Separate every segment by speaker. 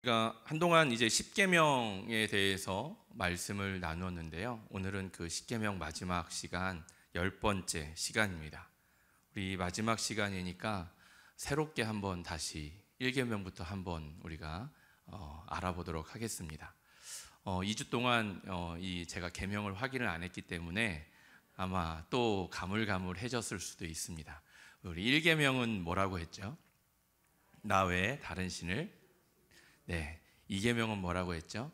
Speaker 1: 우리가 한동안 이제 십계명에 대해서 말씀을 나누었는데요. 오늘은 그 십계명 마지막 시간 10번째 시간입니다. 우리 마지막 시간이니까 새롭게 한번 다시 1계명부터 한번 우리가 알아보도록 하겠습니다. 2주 동안 제가 계명을 확인을 안 했기 때문에 아마 또 가물가물해졌을 수도 있습니다. 우리 1계명은 뭐라고 했죠? 나 외에 다른 신을. 네, 2계명은 뭐라고 했죠?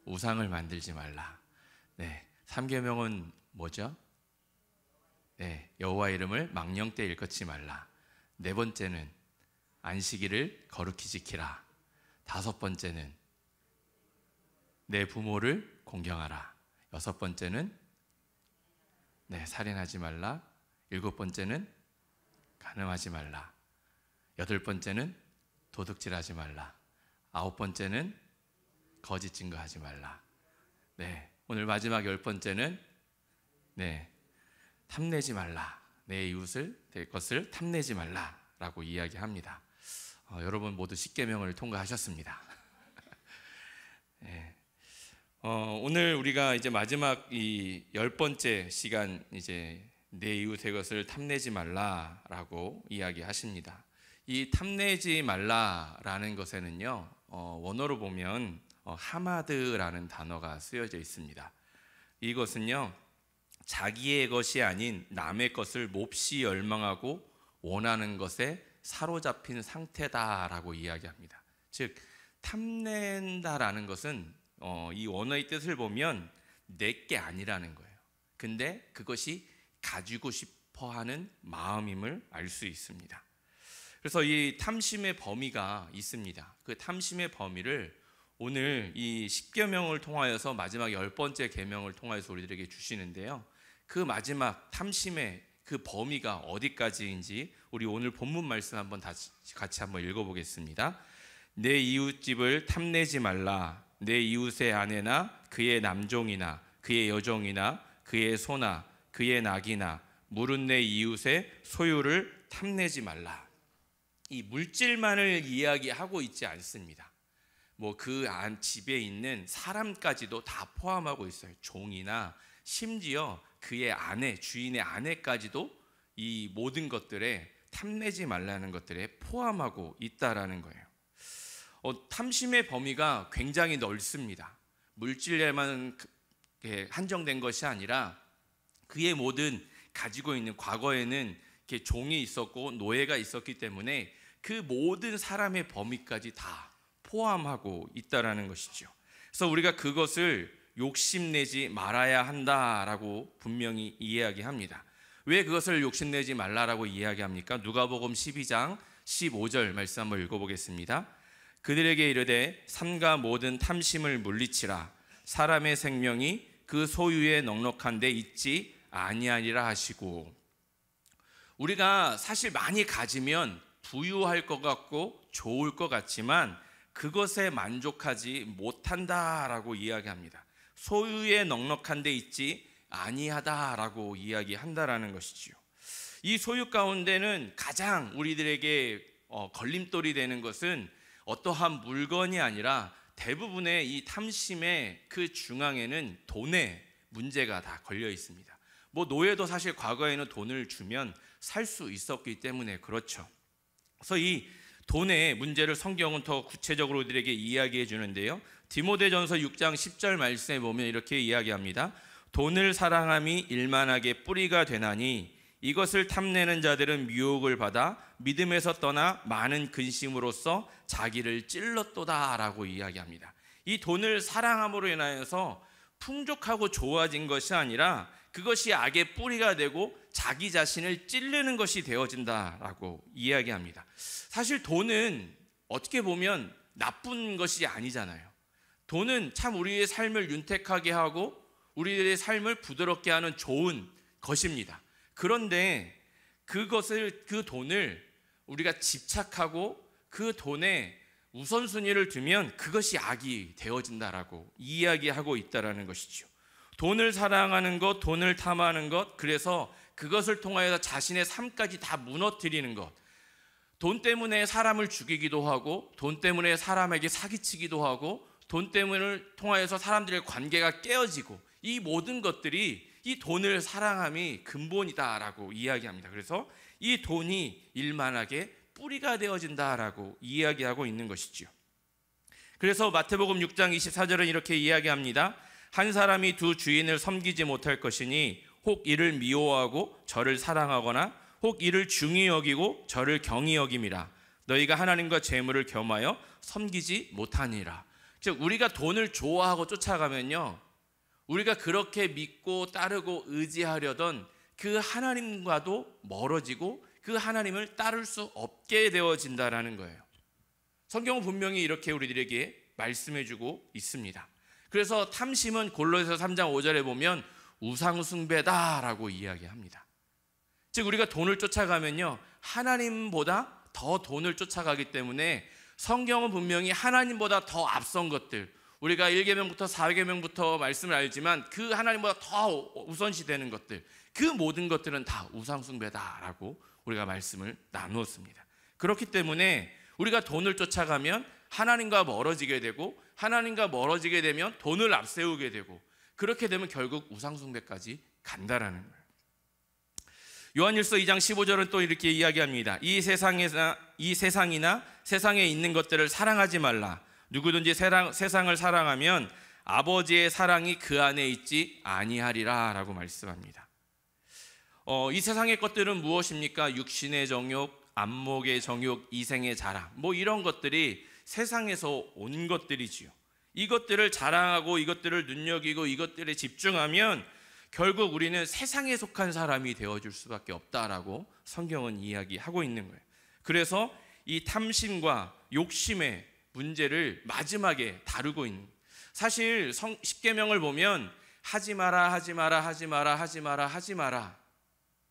Speaker 1: 우상을 만들지 말라. 네, 3계명은 뭐죠? 네, 여호와 이름을 망령때 일컫지 말라. 4번째는 안식일을 거룩히 지키라. 5번째는 내 부모를 공경하라. 6번째는 살인하지 말라. 7번째는 간음하지 말라. 8번째는 도둑질하지 말라. 9번째는 거짓 증거하지 말라. 오늘 마지막 10번째는 탐내지 말라. 내 이웃을 내 것을 탐내지 말라라고 이야기합니다. 여러분 모두 십계명을 통과하셨습니다. 오늘 우리가 이제 마지막 이 10번째 시간 이제 내 이웃의 것을 탐내지 말라라고 이야기하십니다. 이 탐내지 말라라는 것에는요, 원어로 보면 하마드라는 단어가 쓰여져 있습니다. 이것은요, 자기의 것이 아닌 남의 것을 몹시 열망하고 원하는 것에 사로잡힌 상태다라고 이야기합니다. 즉, 탐낸다라는 것은 이 원어의 뜻을 보면 내게 아니라는 거예요. 근데 그것이 가지고 싶어하는 마음임을 알 수 있습니다. 그래서 이 탐심의 범위가 있습니다. 그 탐심의 범위를 오늘 이 십계명을 통하여서 마지막 10번째 계명을 통하여서 우리들에게 주시는데요. 그 마지막 탐심의 그 범위가 어디까지인지 우리 오늘 본문 말씀 한번 같이 한번 읽어보겠습니다. 내 이웃집을 탐내지 말라. 내 이웃의 아내나 그의 남종이나 그의 여종이나 그의 소나 그의 낙이나 물은 내 이웃의 소유를 탐내지 말라. 이 물질만을 이야기하고 있지 않습니다. 그 안 집에 있는 사람까지도 다 포함하고 있어요. 종이나 심지어 그의 아내, 주인의 아내까지도 이 모든 것들에 탐내지 말라는 것들에 포함하고 있다라는 거예요. 탐심의 범위가 굉장히 넓습니다. 물질에만 한정된 것이 아니라 그의 모든 가지고 있는 과거에는 이렇게 종이 있었고 노예가 있었기 때문에 그 모든 사람의 범위까지 다 포함하고 있다라는 것이죠. 그래서 우리가 그것을 욕심내지 말아야 한다라고 분명히 이야기합니다. 왜 그것을 욕심내지 말라라고 이야기합니까? 누가복음 12장 15절 말씀 한번 읽어보겠습니다. 그들에게 이르되 삼가 모든 탐심을 물리치라. 사람의 생명이 그 소유에 넉넉한 데 있지 아니하리라 하시고, 우리가 사실 많이 가지면 부유할 것 같고 좋을 것 같지만 그것에 만족하지 못한다라고 이야기합니다. 소유에 넉넉한 데 있지 아니하다라고 이야기한다라는 것이지요. 이 소유 가운데는 가장 우리들에게 걸림돌이 되는 것은 어떠한 물건이 아니라 대부분의 이 탐심의 그 중앙에는 돈의 문제가 다 걸려 있습니다. 노예도 사실 과거에는 돈을 주면 살 수 있었기 때문에 그렇죠. 그래서 이 돈의 문제를 성경은 더 구체적으로 우리에게 이야기해 주는데요. 디모데전서 6장 10절 말씀에 보면 이렇게 이야기합니다. 돈을 사랑함이 일만하게 뿌리가 되나니 이것을 탐내는 자들은 미혹을 받아 믿음에서 떠나 많은 근심으로써 자기를 찔렀도다라고 이야기합니다. 이 돈을 사랑함으로 인하여서 풍족하고 좋아진 것이 아니라 그것이 악의 뿌리가 되고 자기 자신을 찌르는 것이 되어진다라고 이야기합니다. 사실 돈은 어떻게 보면 나쁜 것이 아니잖아요. 돈은 참 우리의 삶을 윤택하게 하고 우리의 삶을 부드럽게 하는 좋은 것입니다. 그런데 그 돈을 우리가 집착하고 그 돈에 우선순위를 두면 그것이 악이 되어진다라고 이야기하고 있다라는 것이죠. 돈을 사랑하는 것, 돈을 탐하는 것, 그래서 그것을 통하여 자신의 삶까지 다 무너뜨리는 것, 돈 때문에 사람을 죽이기도 하고, 돈 때문에 사람에게 사기치기도 하고, 돈 때문을 통하여서 사람들의 관계가 깨어지고, 이 모든 것들이 이 돈을 사랑함이 근본이다라고 이야기합니다. 그래서 이 돈이 일만하게 뿌리가 되어진다라고 이야기하고 있는 것이죠. 그래서 마태복음 6장 24절은 이렇게 이야기합니다. 한 사람이 두 주인을 섬기지 못할 것이니 혹 이를 미워하고 저를 사랑하거나 혹 이를 중히 여기고 저를 경히 여김이라. 너희가 하나님과 재물을 겸하여 섬기지 못하니라. 즉 우리가 돈을 좋아하고 쫓아가면요, 우리가 그렇게 믿고 따르고 의지하려던 그 하나님과도 멀어지고 그 하나님을 따를 수 없게 되어진다라는 거예요. 성경은 분명히 이렇게 우리들에게 말씀해주고 있습니다. 그래서 탐심은 골로새서 3장 5절에 보면 우상숭배다라고 이야기합니다. 즉 우리가 돈을 쫓아가면요, 하나님보다 더 돈을 쫓아가기 때문에 성경은 분명히 하나님보다 더 앞선 것들, 우리가 1계명부터 4계명부터 말씀을 알지만 그 하나님보다 더 우선시되는 것들, 그 모든 것들은 다 우상숭배다라고 우리가 말씀을 나누었습니다. 그렇기 때문에 우리가 돈을 쫓아가면 하나님과 멀어지게 되고, 하나님과 멀어지게 되면 돈을 앞세우게 되고, 그렇게 되면 결국 우상숭배까지 간다라는 거예요. 요한일서 2장 15절은 또 이렇게 이야기합니다. 이 세상이나 세상에 있는 것들을 사랑하지 말라. 누구든지 세상을 사랑하면 아버지의 사랑이 그 안에 있지 아니하리라 라고 말씀합니다. 이 세상의 것들은 무엇입니까? 육신의 정욕, 안목의 정욕, 이생의 자랑, 뭐 이런 것들이 세상에서 온 것들이지요. 이것들을 자랑하고 이것들을 눈여기고 이것들에 집중하면 결국 우리는 세상에 속한 사람이 되어줄 수밖에 없다라고 성경은 이야기하고 있는 거예요. 그래서 이 탐심과 욕심의 문제를 마지막에 다루고 있는, 사실 십계명을 보면 하지 마라 하지 마라 하지 마라 하지 마라 하지 마라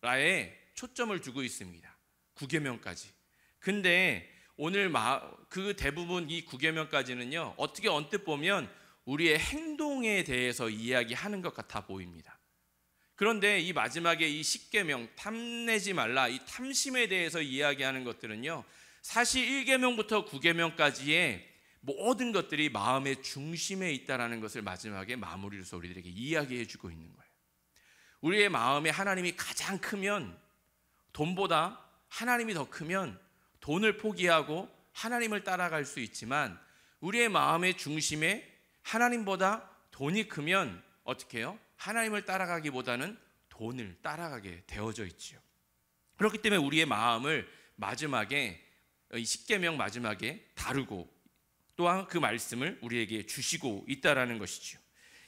Speaker 1: 라에 초점을 두고 있습니다. 9계명까지. 근데 오늘 그 대부분 이 9계명까지는요, 어떻게 언뜻 보면 우리의 행동에 대해서 이야기하는 것 같아 보입니다. 그런데 이 마지막에 이 10계명 탐내지 말라, 이 탐심에 대해서 이야기하는 것들은요, 사실 1계명부터 9계명까지의 모든 것들이 마음의 중심에 있다는 것을 마지막에 마무리로서 우리들에게 이야기해 주고 있는 거예요. 우리의 마음에 하나님이 가장 크면, 돈보다 하나님이 더 크면 돈을 포기하고 하나님을 따라갈 수 있지만, 우리의 마음의 중심에 하나님보다 돈이 크면 어떻게 해요? 하나님을 따라가기보다는 돈을 따라가게 되어져 있지요. 그렇기 때문에 우리의 마음을 마지막에 이 10계명 마지막에 다루고 또한 그 말씀을 우리에게 주시고 있다라는 것이죠.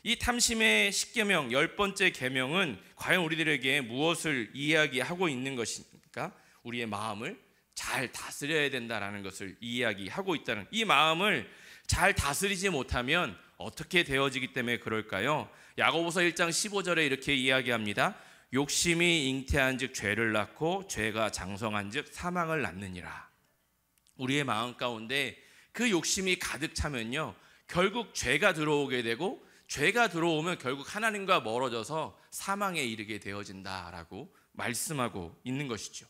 Speaker 1: 이 탐심의 10계명 10번째 계명은 과연 우리들에게 무엇을 이야기하고 있는 것입니까? 우리의 마음을 잘 다스려야 된다라는 것을 이야기하고 있다는, 이 마음을 잘 다스리지 못하면 어떻게 되어지기 때문에 그럴까요? 야고보서 1장 15절에 이렇게 이야기합니다. 욕심이 잉태한 즉 죄를 낳고 죄가 장성한 즉 사망을 낳느니라. 우리의 마음 가운데 그 욕심이 가득 차면요, 결국 죄가 들어오게 되고, 죄가 들어오면 결국 하나님과 멀어져서 사망에 이르게 되어진다라고 말씀하고 있는 것이죠.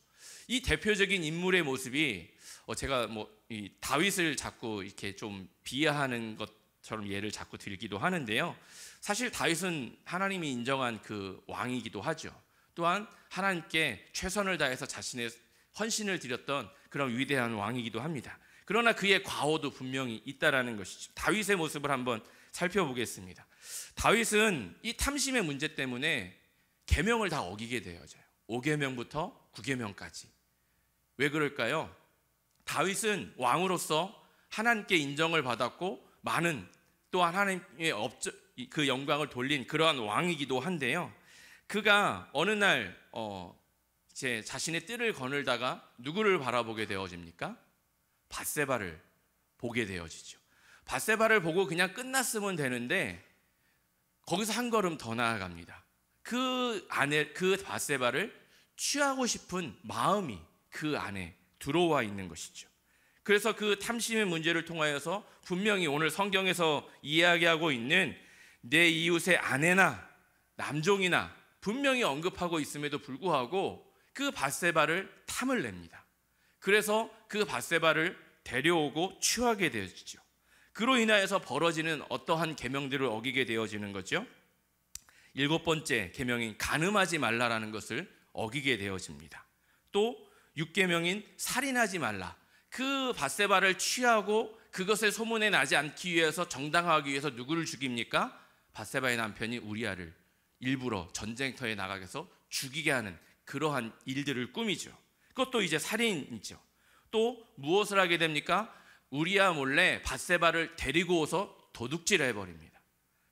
Speaker 1: 이 대표적인 인물의 모습이 제가 이 다윗을 자꾸 이렇게 좀 비하하는 것처럼 예를 자꾸 들기도 하는데요. 사실 다윗은 하나님이 인정한 그 왕이기도 하죠. 또한 하나님께 최선을 다해서 자신의 헌신을 드렸던 그런 위대한 왕이기도 합니다. 그러나 그의 과오도 분명히 있다라는 것이죠. 다윗의 모습을 한번 살펴보겠습니다. 다윗은 이 탐심의 문제 때문에 계명을 다 어기게 되어져요. 5계명부터 9계명까지. 왜 그럴까요? 다윗은 왕으로서 하나님께 인정을 받았고 많은 또한 하나님의 그 영광을 돌린 그러한 왕이기도 한데요. 그가 어느 날 제 자신의 뜰을 거늘다가 누구를 바라보게 되어집니까? 밧세바를 보게 되어지죠. 밧세바를 보고 그냥 끝났으면 되는데 거기서 한 걸음 더 나아갑니다. 그 밧세바를 취하고 싶은 마음이 그 안에 들어와 있는 것이죠. 그래서 그 탐심의 문제를 통하여서 분명히 오늘 성경에서 이야기하고 있는 내 이웃의 아내나 남종이나 분명히 언급하고 있음에도 불구하고 그 밧세바를 탐을 냅니다. 그래서 그 그 밧세바를 데려오고 취하게 되어지죠. 그로 인하여서 벌어지는 어떠한 계명들을 어기게 되어지는 거죠. 7번째 계명인 간음하지 말라라는 것을 어기게 되어집니다. 또 6계명인 살인하지 말라. 그 밧세바를 취하고 그것을 소문에 나지 않기 위해서, 정당화하기 위해서 누구를 죽입니까? 밧세바의 남편이 우리아를 일부러 전쟁터에 나가게 해서 죽이게 하는 그러한 일들을 꾸미죠. 그것도 이제 살인이죠. 또 무엇을 하게 됩니까? 우리아 몰래 밧세바를 데리고 오서 도둑질을 해버립니다.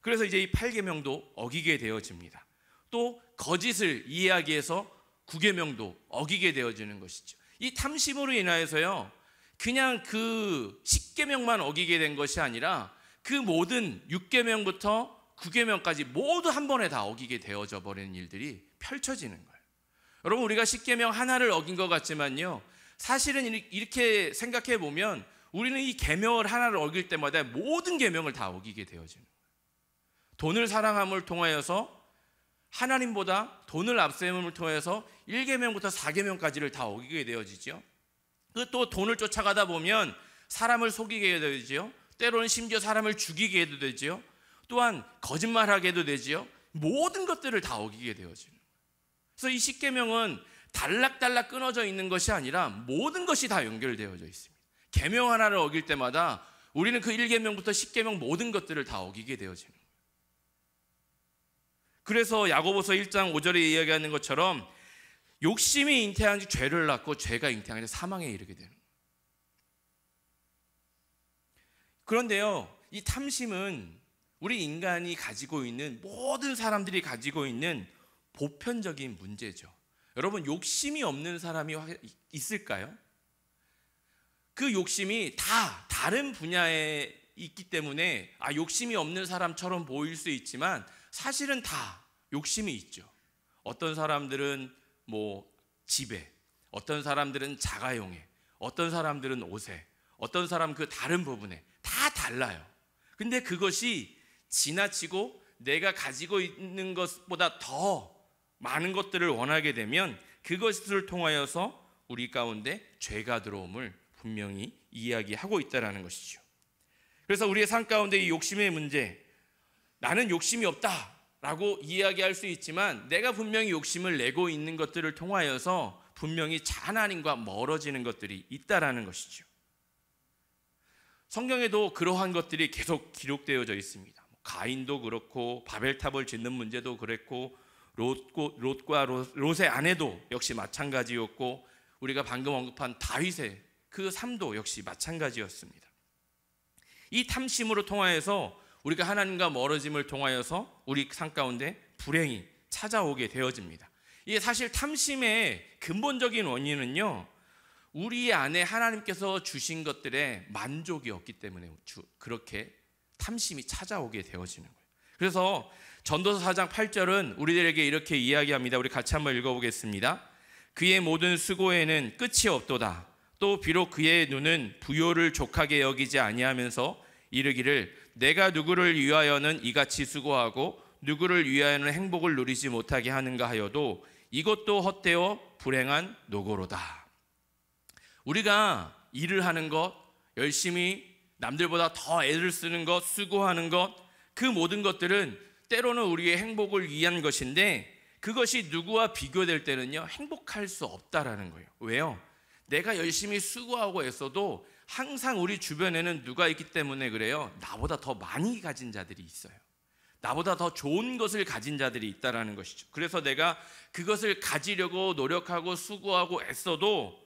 Speaker 1: 그래서 이제 이 8계명도 어기게 되어집니다. 또 거짓을 이야기해서 9계명도 어기게 되어지는 것이죠. 이 탐심으로 인하여서요, 그냥 그 10계명만 어기게 된 것이 아니라 그 모든 6계명부터 9계명까지 모두 한 번에 다 어기게 되어져 버리는 일들이 펼쳐지는 거예요. 여러분, 우리가 10계명 하나를 어긴 것 같지만요, 사실은 이렇게 생각해 보면 우리는 이 계명을 하나를 어길 때마다 모든 계명을 다 어기게 되어지는 거예요. 돈을 사랑함을 통하여서 하나님보다 돈을 앞세움을 통해서 1계명부터 4계명까지를 다 어기게 되어지죠. 또 돈을 쫓아가다 보면 사람을 속이게 되죠. 때로는 심지어 사람을 죽이게 해도 되죠. 또한 거짓말하게 해도 되죠. 모든 것들을 다 어기게 되어지는 거예요. 그래서 이 10계명은 단락단락 끊어져 있는 것이 아니라 모든 것이 다 연결되어져 있습니다. 계명 하나를 어길 때마다 우리는 그 1계명부터 10계명 모든 것들을 다 어기게 되어지는 거예요. 그래서 야고보서 1장 5절에 이야기하는 것처럼 욕심이 잉태한 지 죄를 낳고, 죄가 잉태한 지 사망에 이르게 되는 거예요. 그런데요, 이 탐심은 우리 인간이 가지고 있는, 모든 사람들이 가지고 있는 보편적인 문제죠. 여러분, 욕심이 없는 사람이 있을까요? 그 욕심이 다 다른 분야에 있기 때문에 욕심이 없는 사람처럼 보일 수 있지만 사실은 다 욕심이 있죠. 어떤 사람들은 집에, 어떤 사람들은 자가용에, 어떤 사람들은 옷에, 어떤 사람은 그 다른 부분에 다 달라요. 근데 그것이 지나치고 내가 가지고 있는 것보다 더 많은 것들을 원하게 되면 그것을 통하여서 우리 가운데 죄가 들어옴을 분명히 이야기하고 있다는 것이죠. 그래서 우리의 삶 가운데 이 욕심의 문제, 나는 욕심이 없다라고 이야기할 수 있지만 내가 분명히 욕심을 내고 있는 것들을 통하여서 분명히 하나님과 멀어지는 것들이 있다라는 것이죠. 성경에도 그러한 것들이 계속 기록되어져 있습니다. 가인도 그렇고 바벨탑을 짓는 문제도 그랬고 롯과 롯의 아내도 역시 마찬가지였고, 우리가 방금 언급한 다윗의 그 삶도 역시 마찬가지였습니다. 이 탐심으로 통하여서 우리가 하나님과 멀어짐을 통하여서 우리 삶 가운데 불행이 찾아오게 되어집니다. 이게 사실 탐심의 근본적인 원인은요, 우리 안에 하나님께서 주신 것들에 만족이 없기 때문에 그렇게 탐심이 찾아오게 되어지는 거예요. 그래서 전도서 4장 8절은 우리들에게 이렇게 이야기합니다. 우리 같이 한번 읽어보겠습니다. 그의 모든 수고에는 끝이 없도다. 또 비록 그의 눈은 부요를 족하게 여기지 아니하면서 이르기를 내가 누구를 위하여는 이같이 수고하고 누구를 위하여는 행복을 누리지 못하게 하는가 하여도 이것도 헛되어 불행한 노고로다. 우리가 일을 하는 것, 열심히 남들보다 더 애를 쓰는 것, 수고하는 것, 그 모든 것들은 때로는 우리의 행복을 위한 것인데 그것이 누구와 비교될 때는요, 행복할 수 없다라는 거예요. 왜요? 내가 열심히 수고하고 애써도 항상 우리 주변에는 누가 있기 때문에 그래요. 나보다 더 많이 가진 자들이 있어요. 나보다 더 좋은 것을 가진 자들이 있다라는 것이죠. 그래서 내가 그것을 가지려고 노력하고 수고하고 애써도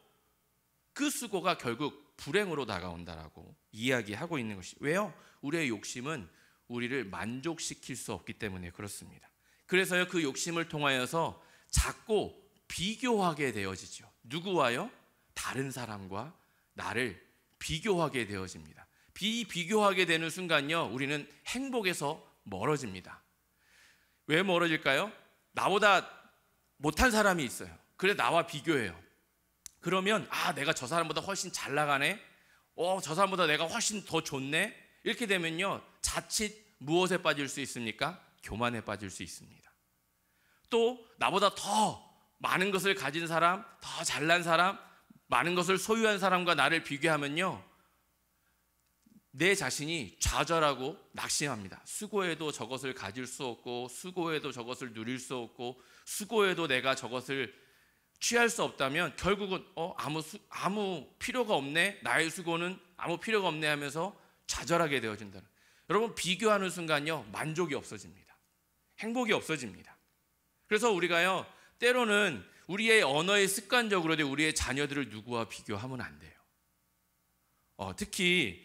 Speaker 1: 그 수고가 결국 불행으로 다가온다라고 이야기하고 있는 것이. 왜요? 우리의 욕심은 우리를 만족시킬 수 없기 때문에 그렇습니다. 그래서요, 그 욕심을 통하여서 자꾸 비교하게 되어지죠. 누구와요? 다른 사람과 나를 비교하게 되어집니다. 비교하게 되는 순간요, 우리는 행복에서 멀어집니다. 왜 멀어질까요? 나보다 못한 사람이 있어요. 그래 나와 비교해요. 그러면 내가 저 사람보다 훨씬 잘 나가네. 저 사람보다 내가 훨씬 더 좋네. 이렇게 되면요, 자칫 무엇에 빠질 수 있습니까? 교만에 빠질 수 있습니다. 또 나보다 더 많은 것을 가진 사람, 더 잘난 사람, 많은 것을 소유한 사람과 나를 비교하면요, 내 자신이 좌절하고 낙심합니다. 수고해도 저것을 가질 수 없고, 수고해도 저것을 누릴 수 없고, 수고해도 내가 저것을 취할 수 없다면 결국은 아무 필요가 없네, 나의 수고는 아무 필요가 없네 하면서 좌절하게 되어진다. 여러분, 비교하는 순간요, 만족이 없어집니다. 행복이 없어집니다. 그래서 우리가요, 때로는 우리의 언어에 습관적으로 우리의 자녀들을 누구와 비교하면 안 돼요. 특히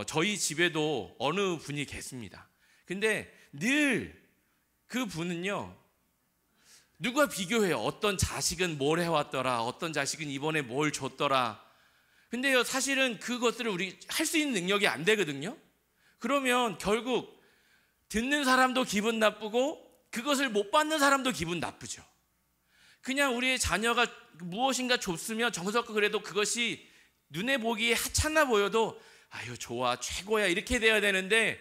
Speaker 1: 저희 집에도 어느 분이 계십니다. 근데 늘 그 분은요, 누가 비교해요. 어떤 자식은 뭘 해왔더라, 어떤 자식은 이번에 뭘 줬더라. 근데요, 사실은 그것들을 우리 할 수 있는 능력이 안 되거든요. 그러면 결국 듣는 사람도 기분 나쁘고 그것을 못 받는 사람도 기분 나쁘죠. 그냥 우리의 자녀가 무엇인가 줬으면 정성껏 그래도 그것이 눈에 보기에 하찮아 보여도 아유 좋아, 최고야, 이렇게 돼야 되는데,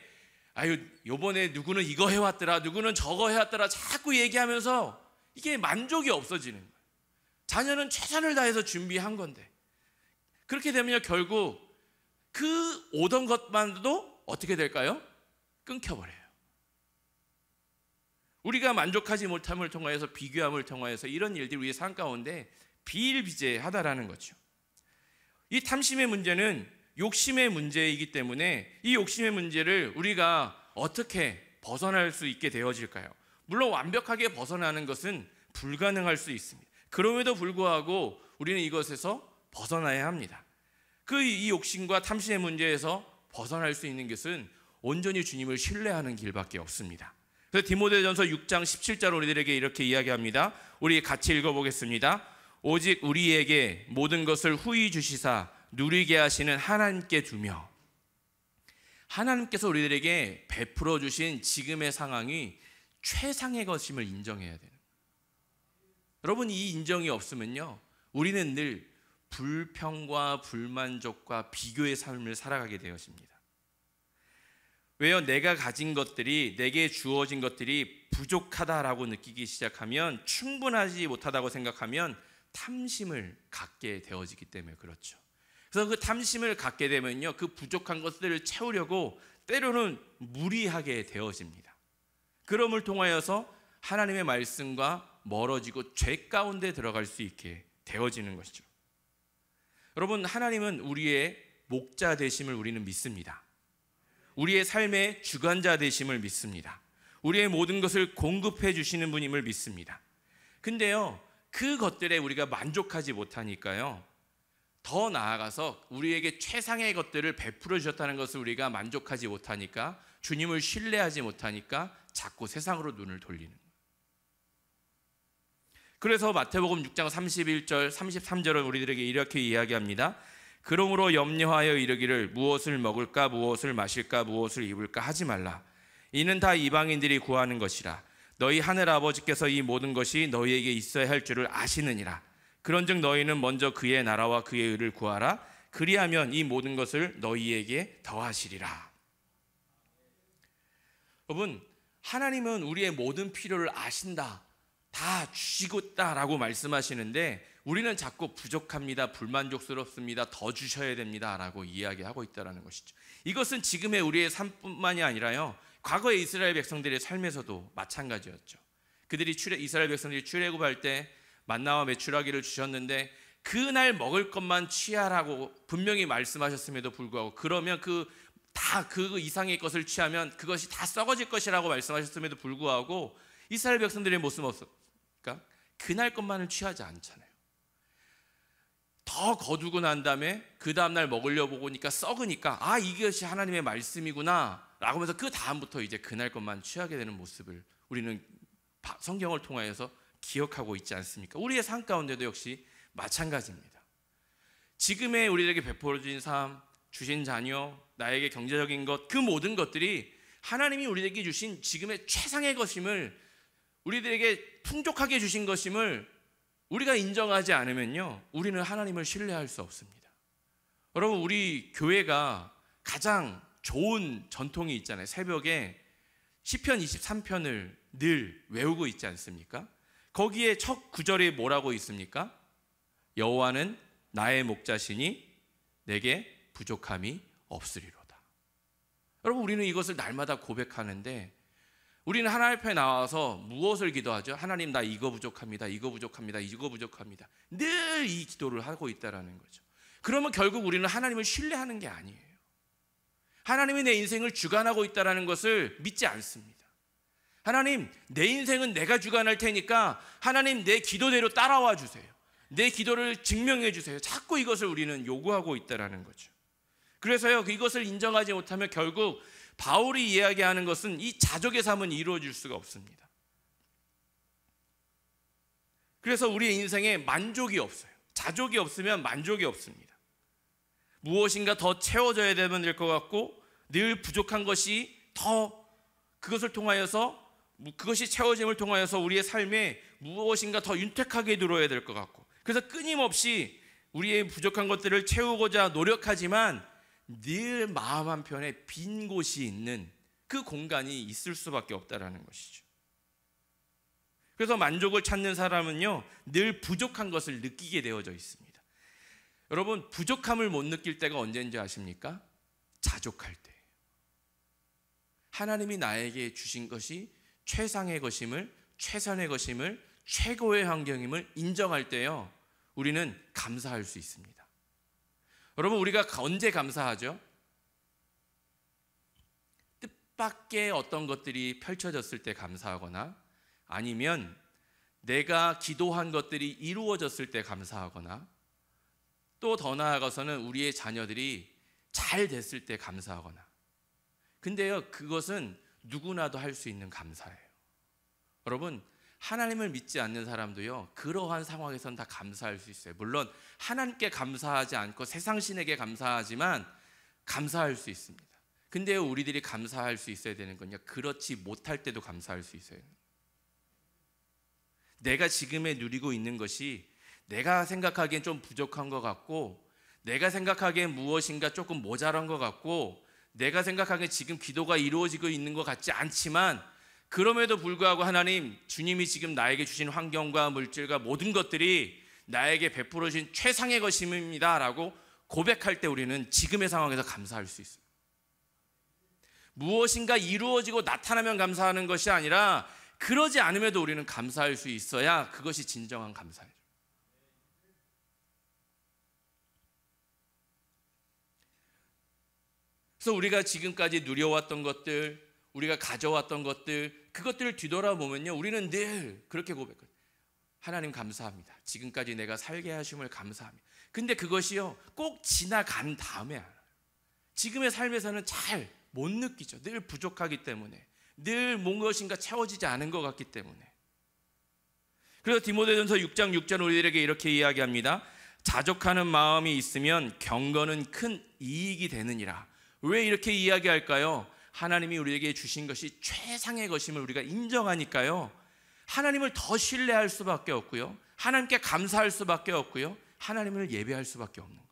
Speaker 1: 아유 요번에 누구는 이거 해왔더라, 누구는 저거 해왔더라 자꾸 얘기하면서 이게 만족이 없어지는 거예요. 자녀는 최선을 다해서 준비한 건데, 그렇게 되면 결국 그 오던 것만도 어떻게 될까요? 끊겨버려요. 우리가 만족하지 못함을 통하여서, 비교함을 통하여서 이런 일들이 우리의 삶 가운데 비일비재하다라는 거죠. 이 탐심의 문제는 욕심의 문제이기 때문에 이 욕심의 문제를 우리가 어떻게 벗어날 수 있게 되어질까요? 물론 완벽하게 벗어나는 것은 불가능할 수 있습니다. 그럼에도 불구하고 우리는 이것에서 벗어나야 합니다. 이 욕심과 탐심의 문제에서 벗어날 수 있는 것은 온전히 주님을 신뢰하는 길밖에 없습니다. 그래서 디모데전서 6장 17절 우리들에게 이렇게 이야기합니다. 우리 같이 읽어보겠습니다. 오직 우리에게 모든 것을 후히 주시사 누리게 하시는 하나님께 두며, 하나님께서 우리들에게 베풀어 주신 지금의 상황이 최상의 것임을 인정해야 돼요. 여러분, 이 인정이 없으면요, 우리는 늘 불평과 불만족과 비교의 삶을 살아가게 되어집니다. 왜요? 내가 가진 것들이, 내게 주어진 것들이 부족하다라고 느끼기 시작하면, 충분하지 못하다고 생각하면 탐심을 갖게 되어지기 때문에 그렇죠. 그래서 그 탐심을 갖게 되면요, 그 부족한 것들을 채우려고 때로는 무리하게 되어집니다. 그럼을 통하여서 하나님의 말씀과 멀어지고 죄 가운데 들어갈 수 있게 되어지는 것이죠. 여러분, 하나님은 우리의 목자 되심을 우리는 믿습니다. 우리의 삶의 주관자 되심을 믿습니다. 우리의 모든 것을 공급해 주시는 분임을 믿습니다. 근데요, 그것들에 우리가 만족하지 못하니까요, 더 나아가서 우리에게 최상의 것들을 베풀어 주셨다는 것을 우리가 만족하지 못하니까, 주님을 신뢰하지 못하니까 자꾸 세상으로 눈을 돌리는 거예요. 그래서 마태복음 6장 31절 33절은 우리들에게 이렇게 이야기합니다. 그러므로 염려하여 이르기를 무엇을 먹을까, 무엇을 마실까, 무엇을 입을까 하지 말라. 이는 다 이방인들이 구하는 것이라. 너희 하늘 아버지께서 이 모든 것이 너희에게 있어야 할 줄을 아시느니라. 그런즉 너희는 먼저 그의 나라와 그의 의를 구하라. 그리하면 이 모든 것을 너희에게 더하시리라. 여러분, 하나님은 우리의 모든 필요를 아신다, 다 주시고 있다라고 말씀하시는데, 우리는 자꾸 부족합니다, 불만족스럽습니다, 더 주셔야 됩니다 라고 이야기하고 있다는 것이죠. 이것은 지금의 우리의 삶뿐만이 아니라요, 과거의 이스라엘 백성들의 삶에서도 마찬가지였죠. 그들이 이스라엘 백성들이 출애굽할 때 만나와 메추라기를 주셨는데, 그날 먹을 것만 취하라고 분명히 말씀하셨음에도 불구하고, 그러면 그 이상의 것을 취하면 그것이 다 썩어질 것이라고 말씀하셨음에도 불구하고 이스라엘 백성들의 모습은 없을까? 그날 것만을 취하지 않잖아요. 더 거두고 난 다음에 그 다음날 먹으려고 보니까 썩으니까, 이것이 하나님의 말씀이구나 라고 하면서 그 다음부터 이제 그날 것만 취하게 되는 모습을 우리는 성경을 통하여서 기억하고 있지 않습니까? 우리의 삶 가운데도 역시 마찬가지입니다. 지금의 우리에게 베풀어진 삶, 주신 자녀, 나에게 경제적인 것, 그 모든 것들이 하나님이 우리에게 주신 지금의 최상의 것임을, 우리들에게 풍족하게 주신 것임을 우리가 인정하지 않으면요, 우리는 하나님을 신뢰할 수 없습니다. 여러분, 우리 교회가 가장 좋은 전통이 있잖아요. 새벽에 시편 23편을 늘 외우고 있지 않습니까? 거기에 첫 구절에 뭐라고 있습니까? 여호와는 나의 목자시니 내게 부족함이 없으리로다. 여러분, 우리는 이것을 날마다 고백하는데 우리는 하나님 앞에 나와서 무엇을 기도하죠? 하나님, 나 이거 부족합니다. 이거 부족합니다. 이거 부족합니다. 늘 이 기도를 하고 있다라는 거죠. 그러면 결국 우리는 하나님을 신뢰하는 게 아니에요. 하나님이 내 인생을 주관하고 있다는 것을 믿지 않습니다. 하나님, 내 인생은 내가 주관할 테니까 하나님 내 기도대로 따라와 주세요. 내 기도를 증명해 주세요. 자꾸 이것을 우리는 요구하고 있다는 거죠. 그래서요, 이것을 인정하지 못하면 결국 바울이 이야기하는 것은 이 자족의 삶은 이루어질 수가 없습니다. 그래서 우리의 인생에 만족이 없어요. 자족이 없으면 만족이 없습니다. 무엇인가 더 채워져야 되면 될 것 같고 늘 부족한 것이 더 그것을 통하여서 그것이 채워짐을 통하여서 우리의 삶에 무엇인가 더 윤택하게 들어야 될 것 같고 그래서 끊임없이 우리의 부족한 것들을 채우고자 노력하지만 늘 마음 한편에 빈 곳이 있는 그 공간이 있을 수밖에 없다라는 것이죠. 그래서 만족을 찾는 사람은요 늘 부족한 것을 느끼게 되어져 있습니다. 여러분, 부족함을 못 느낄 때가 언제인지 아십니까? 자족할 때. 하나님이 나에게 주신 것이 최상의 것임을, 최선의 것임을, 최고의 환경임을 인정할 때요 우리는 감사할 수 있습니다. 여러분, 우리가 언제 감사하죠? 뜻밖의 어떤 것들이 펼쳐졌을 때 감사하거나 아니면 내가 기도한 것들이 이루어졌을 때 감사하거나 또 더 나아가서는 우리의 자녀들이 잘 됐을 때 감사하거나. 근데요, 그것은 누구나도 할 수 있는 감사예요. 여러분, 하나님을 믿지 않는 사람도요 그러한 상황에서는 다 감사할 수 있어요. 물론 하나님께 감사하지 않고 세상 신에게 감사하지만 감사할 수 있습니다. 근데요, 우리들이 감사할 수 있어야 되는 건요 그렇지 못할 때도 감사할 수 있어요. 내가 지금에 누리고 있는 것이 내가 생각하기엔 좀 부족한 것 같고 내가 생각하기엔 무엇인가 조금 모자란 것 같고 내가 생각하기엔 지금 기도가 이루어지고 있는 것 같지 않지만 그럼에도 불구하고 하나님, 주님이 지금 나에게 주신 환경과 물질과 모든 것들이 나에게 베풀어 주신 최상의 것입니다 라고 고백할 때 우리는 지금의 상황에서 감사할 수 있어요. 무엇인가 이루어지고 나타나면 감사하는 것이 아니라 그러지 않음에도 우리는 감사할 수 있어야 그것이 진정한 감사예요. 그래서 우리가 지금까지 누려왔던 것들, 우리가 가져왔던 것들, 그것들을 뒤돌아보면요 우리는 늘 그렇게 고백해요. 하나님 감사합니다. 지금까지 내가 살게 하심을 감사합니다. 근데 그것이요 꼭 지나간 다음에 알아요. 지금의 삶에서는 잘 못 느끼죠. 늘 부족하기 때문에, 늘 무엇인가 채워지지 않은 것 같기 때문에. 그래서 디모데전서 6장 6절 우리들에게 이렇게 이야기합니다. 자족하는 마음이 있으면 경건은 큰 이익이 되느니라. 왜 이렇게 이야기할까요? 하나님이 우리에게 주신 것이 최상의 것임을 우리가 인정하니까요 하나님을 더 신뢰할 수밖에 없고요 하나님께 감사할 수밖에 없고요 하나님을 예배할 수밖에 없는 거예요.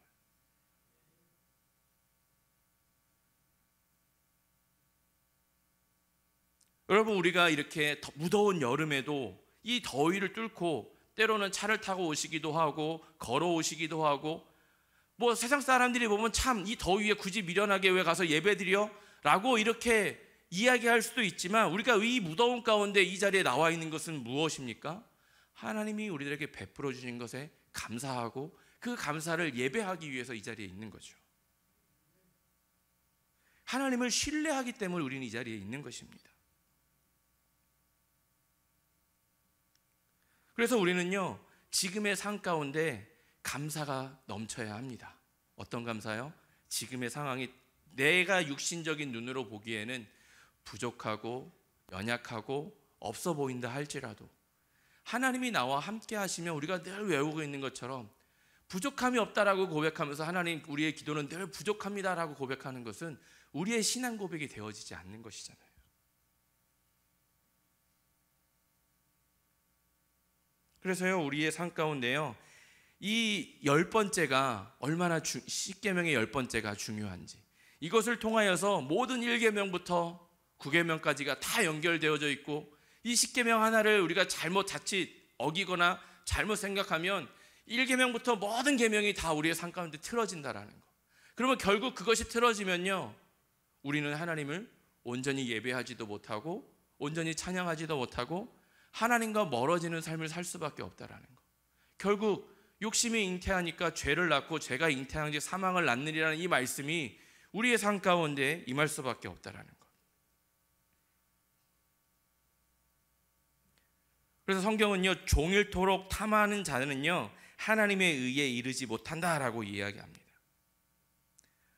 Speaker 1: 여러분, 우리가 이렇게 무더운 여름에도 이 더위를 뚫고 때로는 차를 타고 오시기도 하고 걸어오시기도 하고 뭐 세상 사람들이 보면 참 이 더위에 굳이 미련하게 왜 가서 예배드려? 라고 이렇게 이야기할 수도 있지만 우리가 이 무더운 가운데 이 자리에 나와 있는 것은 무엇입니까? 하나님이 우리들에게 베풀어 주신 것에 감사하고 그 감사를 예배하기 위해서 이 자리에 있는 거죠. 하나님을 신뢰하기 때문에 우리는 이 자리에 있는 것입니다. 그래서 우리는요 지금의 삶 가운데 감사가 넘쳐야 합니다. 어떤 감사요? 지금의 상황이 내가 육신적인 눈으로 보기에는 부족하고 연약하고 없어 보인다 할지라도 하나님이 나와 함께 하시면 우리가 늘 외우고 있는 것처럼 부족함이 없다라고 고백하면서 하나님 우리의 기도는 늘 부족합니다라고 고백하는 것은 우리의 신앙 고백이 되어지지 않는 것이잖아요. 그래서요 우리의 삶 가운데요 이 10번째가 얼마나 십계명의 10번째가 중요한지 이것을 통하여서 모든 1계명부터 9계명까지가 다 연결되어져 있고 이 10계명 하나를 우리가 자칫 어기거나 잘못 생각하면 1계명부터 모든 계명이 다 우리의 삶 가운데 틀어진다라는 거. 그러면 결국 그것이 틀어지면요, 우리는 하나님을 온전히 예배하지도 못하고 온전히 찬양하지도 못하고 하나님과 멀어지는 삶을 살 수밖에 없다라는 거. 결국 욕심이 잉태하니까 죄를 낳고 죄가 잉태한 지 사망을 낳느니라는 이 말씀이 우리의 삶 가운데 임할 수밖에 없다라는 거. 그래서 성경은요, 종일토록 탐하는 자는요 하나님의 의에 이르지 못한다라고 이야기합니다.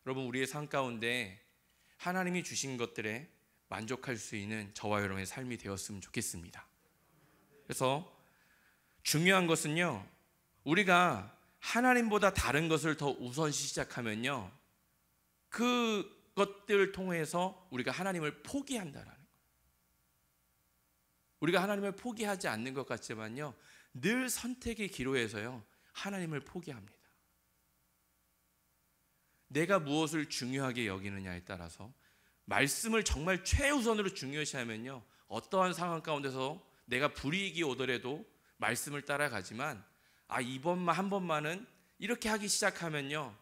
Speaker 1: 여러분, 우리의 삶 가운데 하나님이 주신 것들에 만족할 수 있는 저와 여러분의 삶이 되었으면 좋겠습니다. 그래서 중요한 것은요, 우리가 하나님보다 다른 것을 더 우선시 시작하면요, 그것들을 통해서 우리가 하나님을 포기한다라는 거예요. 우리가 하나님을 포기하지 않는 것 같지만요, 늘 선택의 기로에서요 하나님을 포기합니다. 내가 무엇을 중요하게 여기느냐에 따라서 말씀을 정말 최우선으로 중요시하면요, 어떠한 상황 가운데서 내가 불이익이 오더라도 말씀을 따라가지만 이번만 한 번만은 이렇게 하기 시작하면요,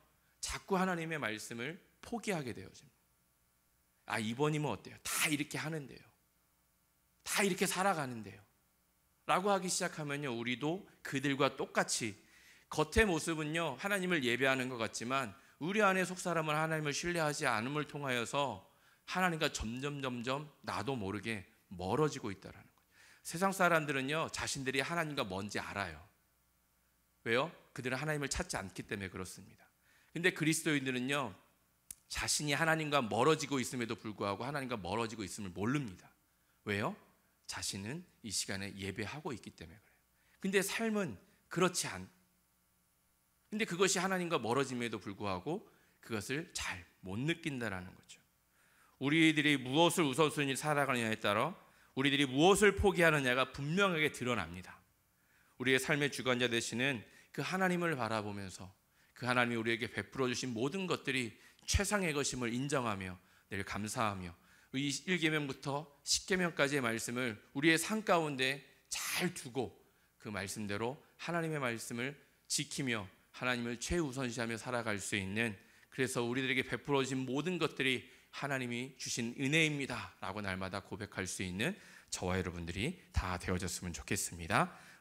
Speaker 1: 자꾸 하나님의 말씀을 포기하게 되어집니다. 이번이면 어때요? 다 이렇게 하는데요, 다 이렇게 살아가는데요 라고 하기 시작하면요, 우리도 그들과 똑같이 겉의 모습은요 하나님을 예배하는 것 같지만 우리 안에 속 사람은 하나님을 신뢰하지 않음을 통하여서 하나님과 점점 나도 모르게 멀어지고 있다는 거예요. 세상 사람들은요 자신들이 하나님과 뭔지 알아요. 왜요? 그들은 하나님을 찾지 않기 때문에 그렇습니다. 근데 그리스도인들은요 자신이 하나님과 멀어지고 있음에도 불구하고 하나님과 멀어지고 있음을 모릅니다. 왜요? 자신은 이 시간에 예배하고 있기 때문에 그래요. 근데 삶은 그렇지 않. 근데 그것이 하나님과 멀어짐에도 불구하고 그것을 잘 못 느낀다라는 거죠. 우리들이 무엇을 우선순위 살아가느냐에 따라 우리들이 무엇을 포기하느냐가 분명하게 드러납니다. 우리의 삶의 주관자 되시는 그 하나님을 바라보면서 그 하나님이 우리에게 베풀어 주신 모든 것들이 최상의 것임을 인정하며 늘 감사하며 이 1계명부터 10계명까지의 말씀을 우리의 삶 가운데 잘 두고 그 말씀대로 하나님의 말씀을 지키며 하나님을 최우선시하며 살아갈 수 있는, 그래서 우리들에게 베풀어 주신 모든 것들이 하나님이 주신 은혜입니다 라고 날마다 고백할 수 있는 저와 여러분들이 다 되어졌으면 좋겠습니다.